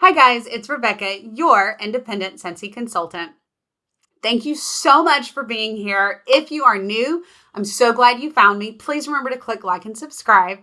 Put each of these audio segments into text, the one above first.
Hi guys, it's Rebecca, your independent Scentsy consultant. Thank you so much for being here. If you are new, I'm so glad you found me. Please remember to click like and subscribe.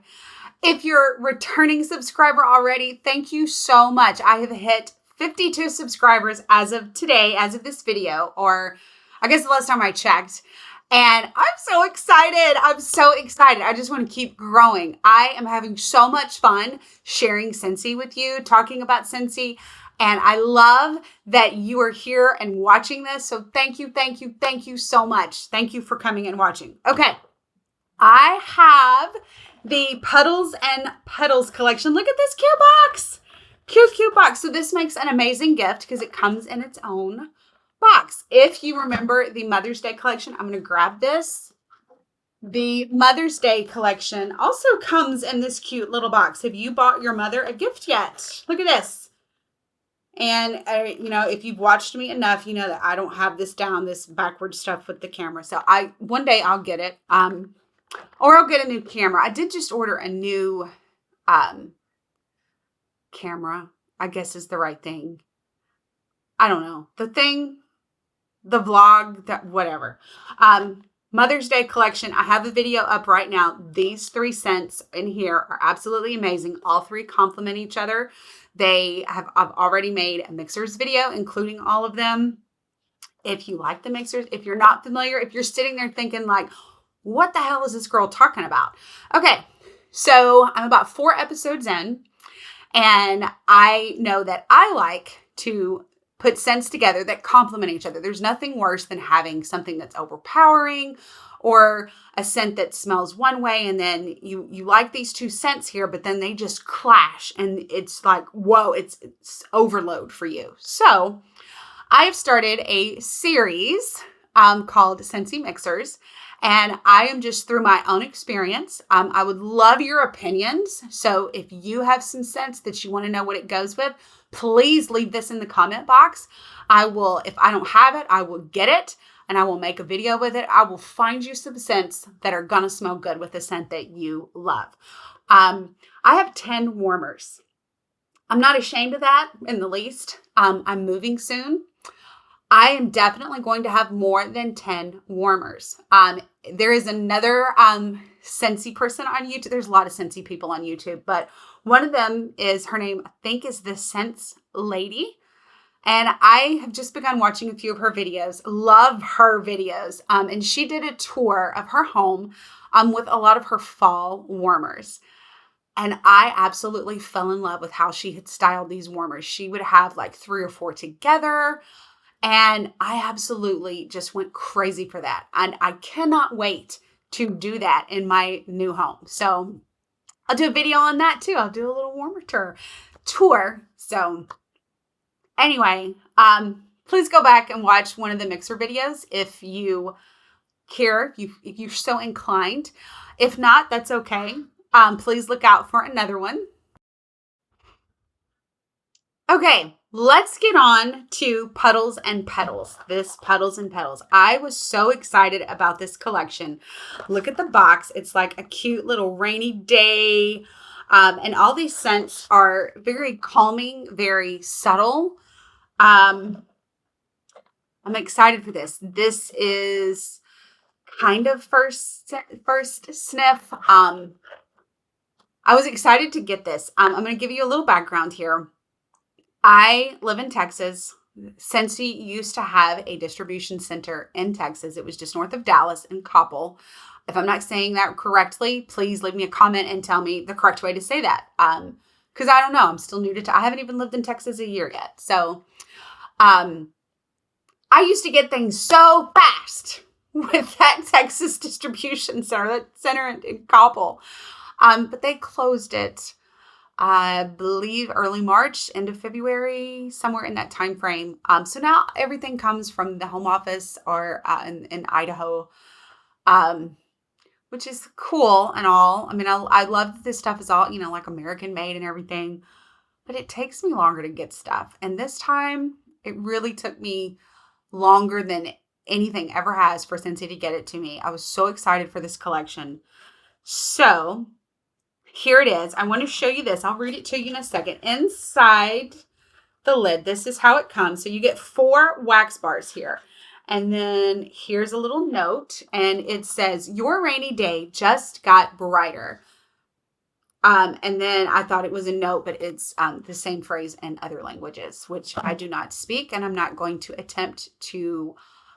If you're a returning subscriber already, thank you so much. I have hit 52 subscribers as of today, as of this video, or I guess the last time I checked. And I'm so excited. I'm so excited. I just want to keep growing. I am having so much fun sharing Scentsy with you, talking about Scentsy. And I love that you are here and watching this. So thank you, thank you, thank you so much. Thank you for coming and watching. Okay. I have the Puddles and Petals collection. Look at this cute box. Cute box. So this makes an amazing gift because it comes in its own box. If you remember the Mother's Day collection, I'm going to grab this. The Mother's Day collection also comes in this cute little box. Have you bought your mother a gift yet? Look at this. And, if you've watched me enough, you know that I don't have this down, this backward stuff with the camera. So one day I'll get it. Or I'll get a new camera. I did just order a new camera, I guess is the right thing. I don't know. The vlog, that whatever. Mother's Day collection. I have a video up right now. These 3 scents in here are absolutely amazing. All 3 complement each other. I've already made a mixers video, including all of them. If you like the mixers, if you're not familiar, if you're sitting there thinking like, what the hell is this girl talking about? Okay, so I'm about 4 episodes in, and I know that I like to put scents together that complement each other. There's nothing worse than having something that's overpowering or a scent that smells one way and then you like these 2 scents here, but then they just clash and it's like, whoa, it's overload for you. So I have started a series called Scentsy Mixers, and I am just through my own experience. I would love your opinions. So if you have some scents that you want to know what it goes with, please leave this in the comment box. If I don't have it, I will get it and I will make a video with it. I will find you some scents that are going to smell good with a scent that you love. I have 10 warmers. I'm not ashamed of that in the least. I'm moving soon. I am definitely going to have more than 10 warmers. There is another Scentsy person on YouTube. There's a lot of Scentsy people on YouTube, but one of them is, her name I think is the Scents Lady. And I have just begun watching a few of her videos. Love her videos. And she did a tour of her home with a lot of her fall warmers. And I absolutely fell in love with how she had styled these warmers. She would have like 3 or 4 together. And I absolutely just went crazy for that. And I cannot wait to do that in my new home. So I'll do a video on that too. I'll do a little warmer tour. So anyway, please go back and watch one of the mixer videos if you care, if you're so inclined. If not, that's okay. Please look out for another one. Okay, let's get on to Puddles and Petals. This Puddles and Petals. I was so excited about this collection. Look at the box. It's like a cute little rainy day. And all these scents are very calming, very subtle. I'm excited for this. This is kind of first sniff. I was excited to get this. I'm going to give you a little background here. I live in Texas. Scentsy used to have a distribution center in Texas. It was just north of Dallas in Coppell. If I'm not saying that correctly, please leave me a comment and tell me the correct way to say that. Because I don't know. I'm still new to I haven't even lived in Texas a year yet. So I used to get things so fast with that Texas distribution center, that center in Coppell. But they closed it. I believe early March, end of February, somewhere in that time frame. So now everything comes from the home office or in Idaho, which is cool and all. I mean, I love that this stuff is all, like American made and everything, but it takes me longer to get stuff. And this time it really took me longer than anything ever has for Scentsy to get it to me. I was so excited for this collection. So here it is. I want to show you this. I'll read it to you in a second. Inside the lid. This is how it comes. So you get 4 wax bars here. And then here's a little note, and it says, "Your rainy day just got brighter." And then I thought it was a note, but it's the same phrase in other languages, which I do not speak, and I'm not going to attempt to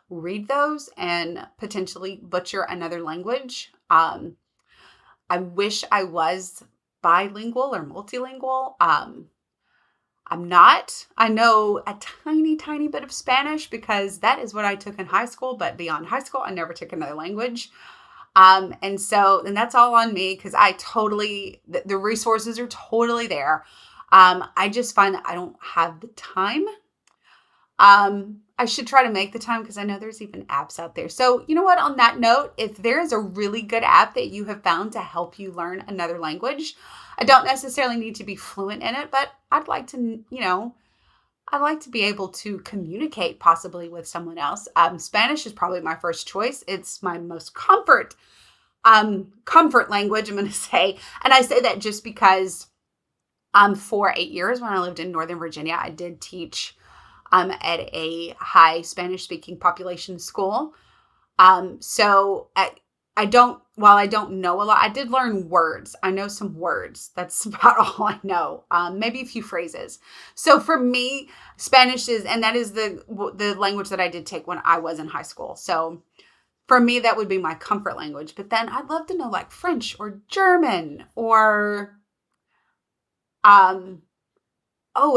read those and potentially butcher another language. I wish I was bilingual or multilingual. I'm not. I know a tiny, tiny bit of Spanish because that is what I took in high school. But beyond high school, I never took another language. And that's all on me because the resources are totally there. I just find that I don't have the time. I should try to make the time because I know there's even apps out there. So you know what, on that note, if there is a really good app that you have found to help you learn another language, I don't necessarily need to be fluent in it, but I'd like to, I'd like to be able to communicate possibly with someone else. Spanish is probably my first choice. It's my most comfort language, I'm going to say. And I say that just because for 8 years when I lived in Northern Virginia, I did teach at a high Spanish speaking population school. While I don't know a lot, I did learn words. I know some words. That's about all I know. Maybe a few phrases. So for me, Spanish that is the language that I did take when I was in high school. So for me, that would be my comfort language. But then I'd love to know like French or German or,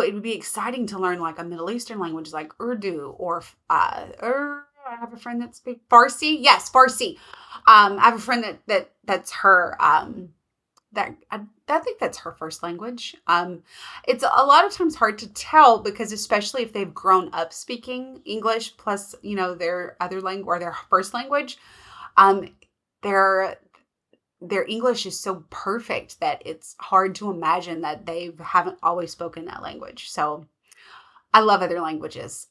it would be exciting to learn like a Middle Eastern language like Urdu or, I have a friend that speaks Farsi. Yes, Farsi. I have a friend that's her, I think that's her first language. It's a lot of times hard to tell because especially if they've grown up speaking English plus, their other language or their first language, their English is so perfect that it's hard to imagine that they haven't always spoken that language. So I love other languages.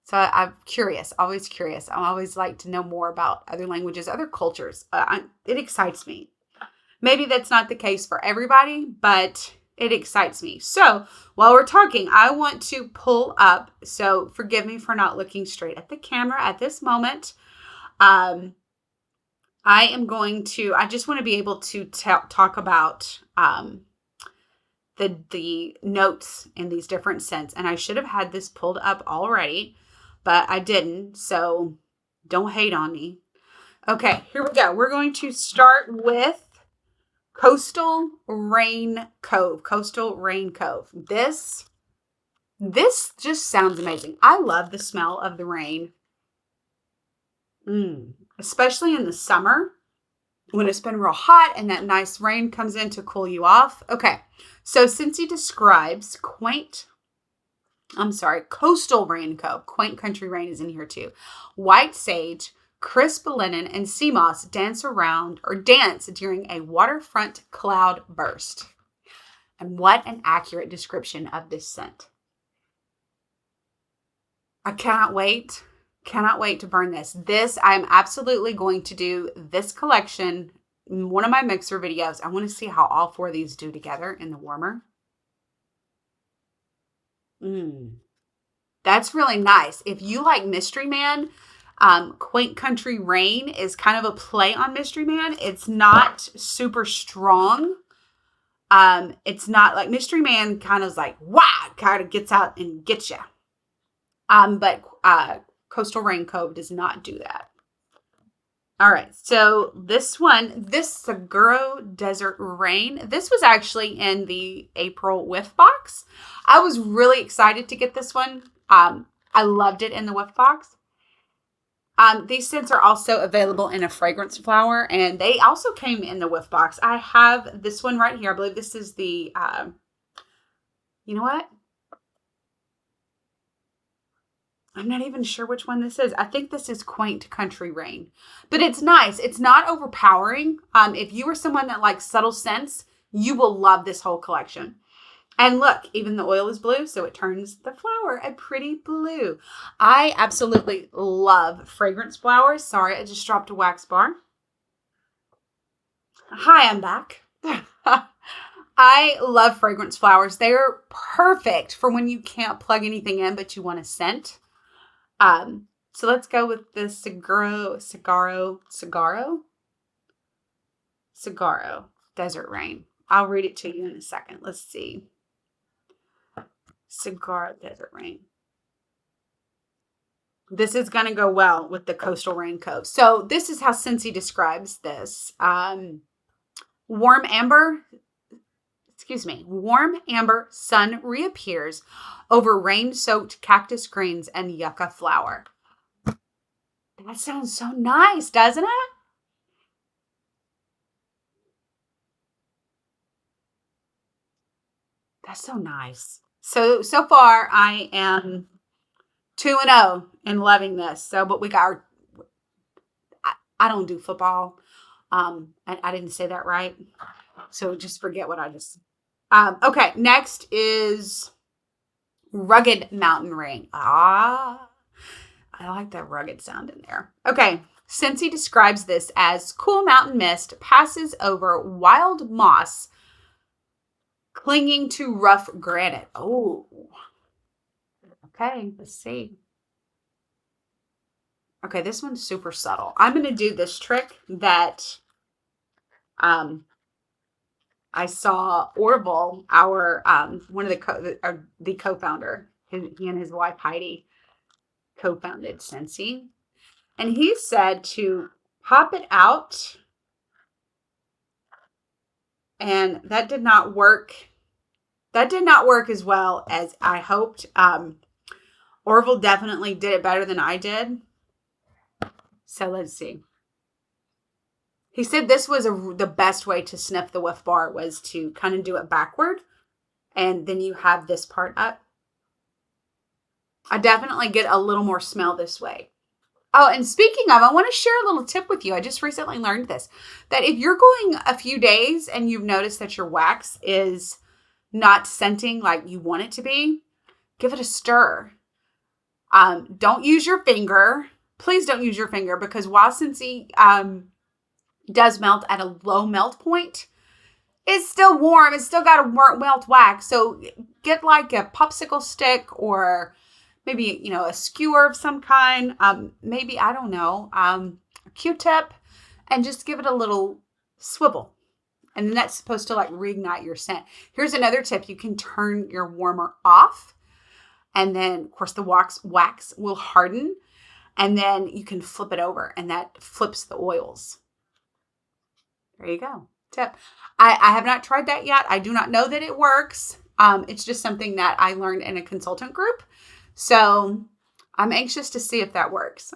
So I'm curious, always curious. I always like to know more about other languages, other cultures. It excites me. Maybe that's not the case for everybody, but it excites me. So while we're talking, I want to pull up. So forgive me for not looking straight at the camera at this moment. I just want to be able to talk about the notes in these different scents. And I should have had this pulled up already, but I didn't, so don't hate on me. Okay, here we go. We're going to start with Coastal Rain Cove. Coastal Rain Cove. This just sounds amazing. I love the smell of the rain. Especially in the summer when it's been real hot and that nice rain comes in to cool you off. Okay, so Scentsy describes Coastal Rain Cove. Quaint Country Rain is in here too. White sage, crisp linen, and sea moss dance during a waterfront cloudburst. And what an accurate description of this scent. I cannot wait to burn this. I'm absolutely going to do this collection in one of my mixer videos. I want to see how all 4 of these do together in the warmer. That's really nice. If you like Mystery Man, Quaint Country Rain is kind of a play on Mystery Man. It's not super strong. It's not like Mystery Man kind of like, kind of gets out and gets you. But Coastal Rain Cove does not do that. All right, so this Saguaro Desert Rain, this was actually in the April whiff box. I was really excited to get this one. I loved it in the whiff box. These scents are also available in a fragrance flower, and they also came in the whiff box. I have this one right here. I believe this is the, you know what? I'm not even sure which one this is. I think this is Quaint Country Rain. But it's nice. It's not overpowering. If you are someone that likes subtle scents, you will love this whole collection. And look, even the oil is blue, so it turns the flower a pretty blue. I absolutely love fragrance flowers. Sorry, I just dropped a wax bar. Hi, I'm back. I love fragrance flowers. They are perfect for when you can't plug anything in, but you want a scent. So let's go with the Saguaro Desert Rain. I'll read it to you in a second. Let's see. Saguaro Desert Rain. This is going to go well with the Coastal Rain Cove. So this is how Scentsy describes this. Warm amber sun reappears over rain-soaked cactus greens and yucca flower. That sounds so nice, doesn't it? That's so nice. So far I am 2-0 in loving this. So, but we got I don't do football. I didn't say that right. So just forget what I just, okay. Next is Rugged Mountain Rain. I like that rugged sound in there. Okay. Scentsy describes this as cool mountain mist passes over wild moss clinging to rough granite. Oh, okay. Let's see. Okay, this one's super subtle. I'm going to do this trick that I saw Orville, our one of the co-founder, he and his wife Heidi co-founded Scentsy, and he said to pop it out, and that did not work. That did not work as well as I hoped. Orville definitely did it better than I did. So let's see. He said this was the best way to sniff the whiff bar was to kind of do it backward. And then you have this part up. I definitely get a little more smell this way. Oh, and speaking of, I want to share a little tip with you. I just recently learned this. That if you're going a few days and you've noticed that your wax is not scenting like you want it to be, give it a stir. Don't use your finger. Please don't use your finger, because while Scentsy does melt at a low melt point, it's still warm. It's still got a melt wax. So get like a popsicle stick or maybe, a skewer of some kind. Maybe, I don't know, a Q-tip, and just give it a little swivel. And then that's supposed to like reignite your scent. Here's another tip. You can turn your warmer off. And then, of course, the wax will harden. And then you can flip it over, and that flips the oils. There you go. Tip. I have not tried that yet. I do not know that it works. It's just something that I learned in a consultant group. So I'm anxious to see if that works.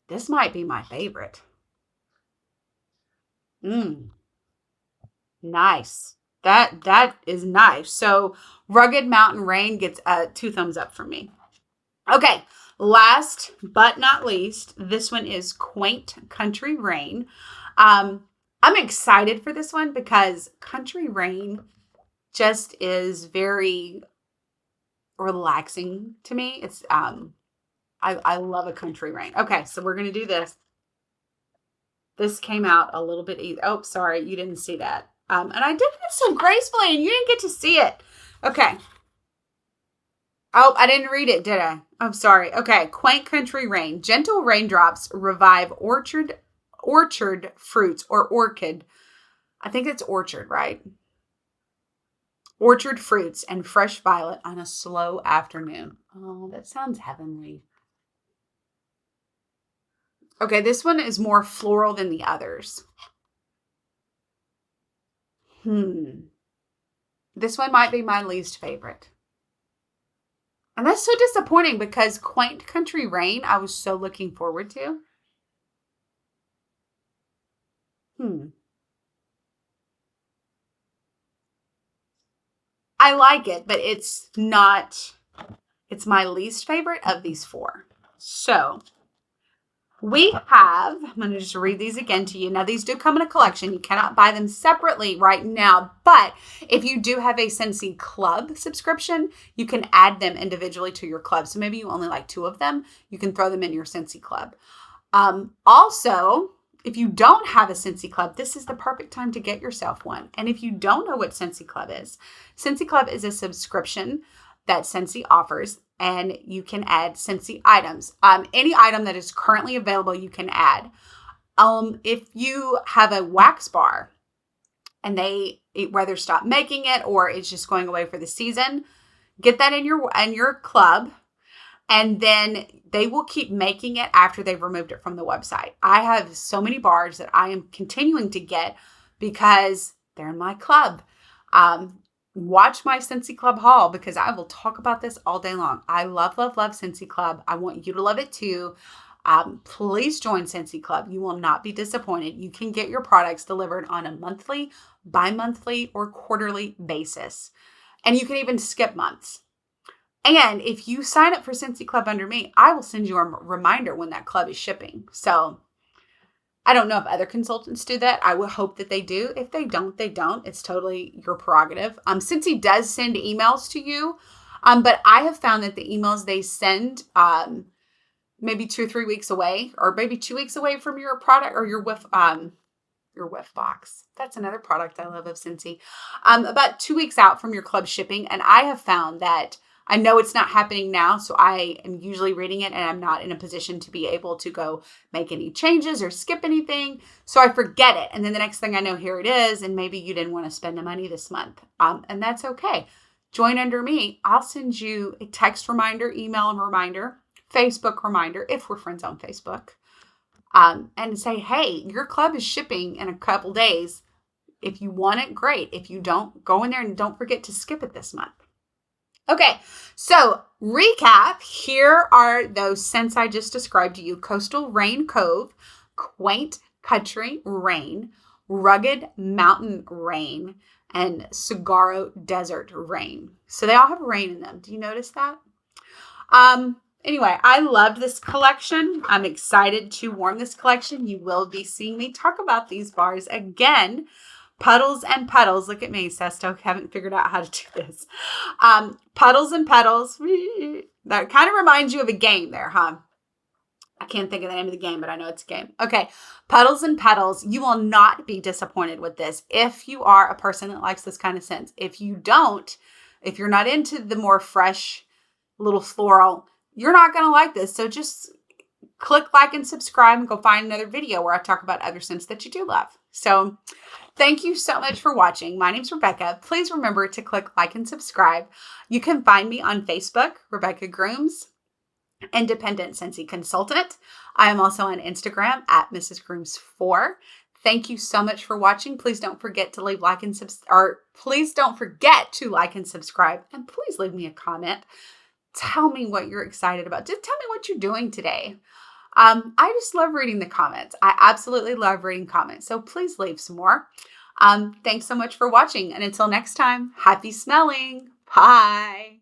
This might be my favorite. Nice. That is nice. So Rugged Mountain Rain gets 2 thumbs up from me. Okay. Last but not least, this one is Quaint Country Rain. I'm excited for this one because Country Rain just is very relaxing to me. It's I love a country rain. Okay, so we're gonna do this. This came out a little bit easy. Oh, sorry, you didn't see that. And I did it so gracefully, and you didn't get to see it. Okay. Oh, I didn't read it, did I? I'm sorry. Okay. Quaint Country Rain. Gentle raindrops revive orchard fruits or orchid. I think it's orchard, right? Orchard fruits and fresh violet on a slow afternoon. Oh, that sounds heavenly. Okay, this one is more floral than the others. This one might be my least favorite. And that's so disappointing because Quaint Country Rain, I was so looking forward to. I like it, but it's my least favorite of these 4. So we have, I'm going to just read these again to you. Now, these do come in a collection. You cannot buy them separately right now. But if you do have a Scentsy Club subscription, you can add them individually to your club. So maybe you only like 2 of them. You can throw them in your Scentsy Club. Also, if you don't have a Scentsy Club, this is the perfect time to get yourself one. And if you don't know what Scentsy Club is a subscription that Scentsy offers, and you can add Scentsy items. Any item that is currently available, you can add. If you have a wax bar and they whether stop making it or it's just going away for the season, get that in your club. And then they will keep making it after they've removed it from the website. I have so many bars that I am continuing to get because they're in my club. Watch my Scentsy Club haul because I will talk about this all day long. I love, love, love Scentsy Club. I want you to love it too. Please join Scentsy Club. You will not be disappointed. You can get your products delivered on a monthly, bi-monthly, or quarterly basis. And you can even skip months. And if you sign up for Scentsy Club under me, I will send you a reminder when that club is shipping. So I don't know if other consultants do that. I would hope that they do. If they don't, they don't. It's totally your prerogative. Scentsy does send emails to you. But I have found that the emails they send maybe 2 or 3 weeks away, or maybe 2 weeks away from your product or your whiff box. That's another product I love of Scentsy. About 2 weeks out from your club shipping. And I have found that I know it's not happening now, so I am usually reading it and I'm not in a position to be able to go make any changes or skip anything. So I forget it. And then the next thing I know, here it is. And maybe you didn't want to spend the money this month. And that's okay. Join under me. I'll send you a text reminder, email reminder, Facebook reminder, if we're friends on Facebook. And say, hey, your club is shipping in a couple days. If you want it, great. If you don't, go in there and don't forget to skip it this month. Okay, so recap, here are those scents I just described to you. Coastal Rain Cove, Quaint Country Rain, Rugged Mountain Rain, and Saguaro Desert Rain. So they all have rain in them. Do you notice that? Anyway, I loved this collection. I'm excited to warm this collection. You will be seeing me talk about these bars again. Puddles and Petals. Look at me, Sesto. Haven't figured out how to do this. Puddles and Petals. That kind of reminds you of a game there, huh? I can't think of the name of the game, but I know it's a game. Okay. Puddles and Petals. You will not be disappointed with this if you are a person that likes this kind of scent. If you don't, if you're not into the more fresh, little floral, you're not going to like this. So just click like and subscribe and go find another video where I talk about other scents that you do love. So thank you so much for watching. My name's Rebecca. Please remember to click like and subscribe. You can find me on Facebook, Rebecca Grooms, Independent Scentsy Consultant. I am also on Instagram at Mrs. Grooms4. Thank you so much for watching. Please don't forget to leave like and please don't forget to like and subscribe, and please leave me a comment. Tell me what you're excited about. Just tell me what you're doing today. I just love reading the comments. I absolutely love reading comments. So please leave some more. Thanks so much for watching. And until next time, happy smelling. Bye.